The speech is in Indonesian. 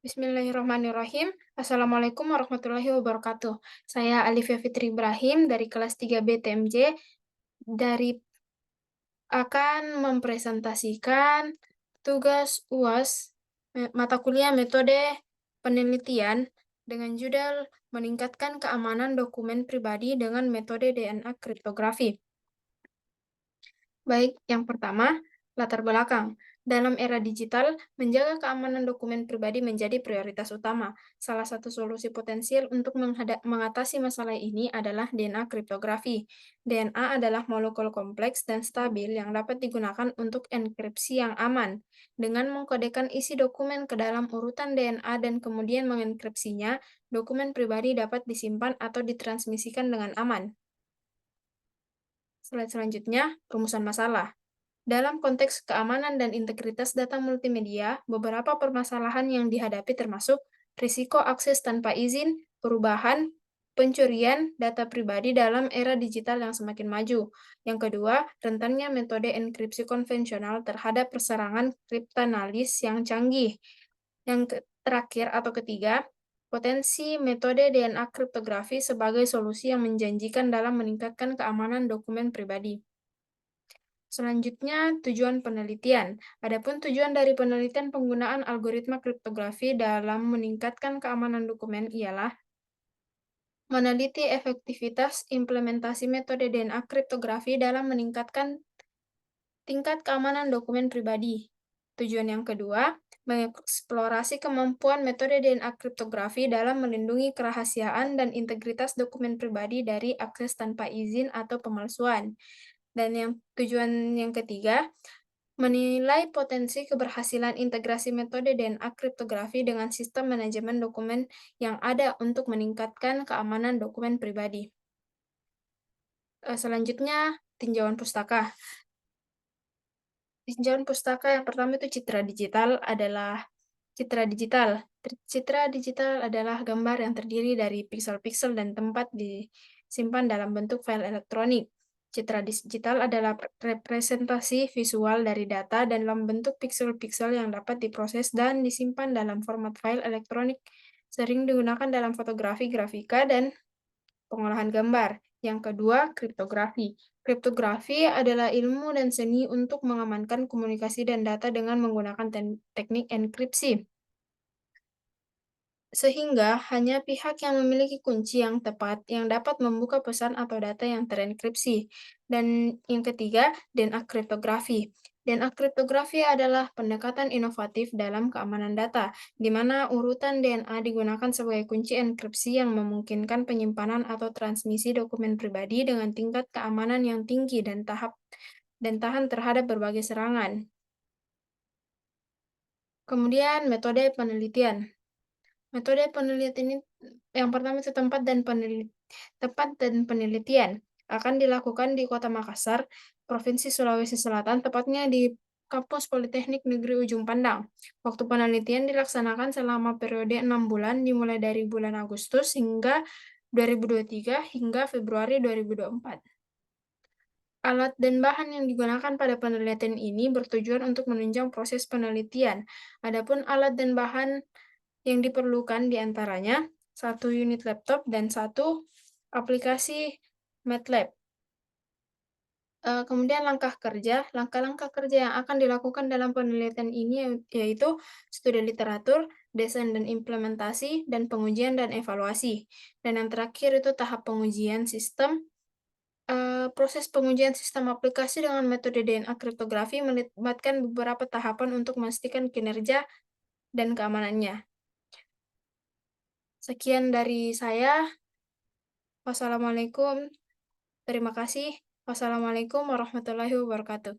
Bismillahirrahmanirrahim. Assalamualaikum warahmatullahi wabarakatuh. Saya Alifia Fitri Ibrahim dari kelas 3B TMJ dari akan mempresentasikan tugas UAS mata kuliah metode penelitian dengan judul meningkatkan keamanan dokumen pribadi dengan metode DNA kriptografi. Baik, yang pertama, latar belakang. Dalam era digital, menjaga keamanan dokumen pribadi menjadi prioritas utama. Salah satu solusi potensial untuk mengatasi masalah ini adalah DNA kriptografi. DNA adalah molekul kompleks dan stabil yang dapat digunakan untuk enkripsi yang aman. Dengan mengkodekan isi dokumen ke dalam urutan DNA dan kemudian mengenkripsinya, dokumen pribadi dapat disimpan atau ditransmisikan dengan aman. Slide selanjutnya, rumusan masalah. Dalam konteks keamanan dan integritas data multimedia, beberapa permasalahan yang dihadapi termasuk risiko akses tanpa izin, perubahan, pencurian data pribadi dalam era digital yang semakin maju. Yang kedua, rentannya metode enkripsi konvensional terhadap perserangan kriptanalis yang canggih. Terakhir atau ketiga, potensi metode DNA kriptografi sebagai solusi yang menjanjikan dalam meningkatkan keamanan dokumen pribadi. Selanjutnya, tujuan penelitian. Adapun tujuan dari penelitian penggunaan algoritma kriptografi dalam meningkatkan keamanan dokumen ialah meneliti efektivitas implementasi metode DNA kriptografi dalam meningkatkan tingkat keamanan dokumen pribadi. Tujuan yang kedua, mengeksplorasi kemampuan metode DNA kriptografi dalam melindungi kerahasiaan dan integritas dokumen pribadi dari akses tanpa izin atau pemalsuan. Dan tujuan yang ketiga, menilai potensi keberhasilan integrasi metode DNA kriptografi dengan sistem manajemen dokumen yang ada untuk meningkatkan keamanan dokumen pribadi. Selanjutnya, tinjauan pustaka. Tinjauan pustaka yang pertama itu citra digital adalah citra digital. Citra digital adalah gambar yang terdiri dari piksel-piksel dan tempat disimpan dalam bentuk file elektronik. Citra digital adalah representasi visual dari data dalam bentuk piksel-piksel yang dapat diproses dan disimpan dalam format file elektronik. Sering digunakan dalam fotografi, grafika, dan pengolahan gambar. Yang kedua, kriptografi. Kriptografi adalah ilmu dan seni untuk mengamankan komunikasi dan data dengan menggunakan teknik enkripsi, sehingga hanya pihak yang memiliki kunci yang tepat yang dapat membuka pesan atau data yang terenkripsi. Dan yang ketiga, DNA kriptografi. DNA kriptografi adalah pendekatan inovatif dalam keamanan data, di mana urutan DNA digunakan sebagai kunci enkripsi yang memungkinkan penyimpanan atau transmisi dokumen pribadi dengan tingkat keamanan yang tinggi dan tahan terhadap berbagai serangan. Kemudian, metode penelitian. Metode penelitian ini yang pertama itu tempat dan penelitian akan dilakukan di Kota Makassar, Provinsi Sulawesi Selatan, tepatnya di Kampus Politeknik Negeri Ujung Pandang. Waktu penelitian dilaksanakan selama periode 6 bulan, dimulai dari bulan Agustus hingga 2023 hingga Februari 2024. Alat dan bahan yang digunakan pada penelitian ini bertujuan untuk menunjang proses penelitian. Adapun alat dan bahan yang diperlukan diantaranya 1 unit laptop dan 1 aplikasi MATLAB. Kemudian langkah-langkah kerja yang akan dilakukan dalam penelitian ini yaitu studi literatur, desain dan implementasi, dan pengujian dan evaluasi. Dan yang terakhir itu tahap pengujian sistem. Proses pengujian sistem aplikasi dengan metode DNA kriptografi melibatkan beberapa tahapan untuk memastikan kinerja dan keamanannya. Sekian dari saya. Wassalamualaikum. Terima kasih. Wassalamualaikum warahmatullahi wabarakatuh.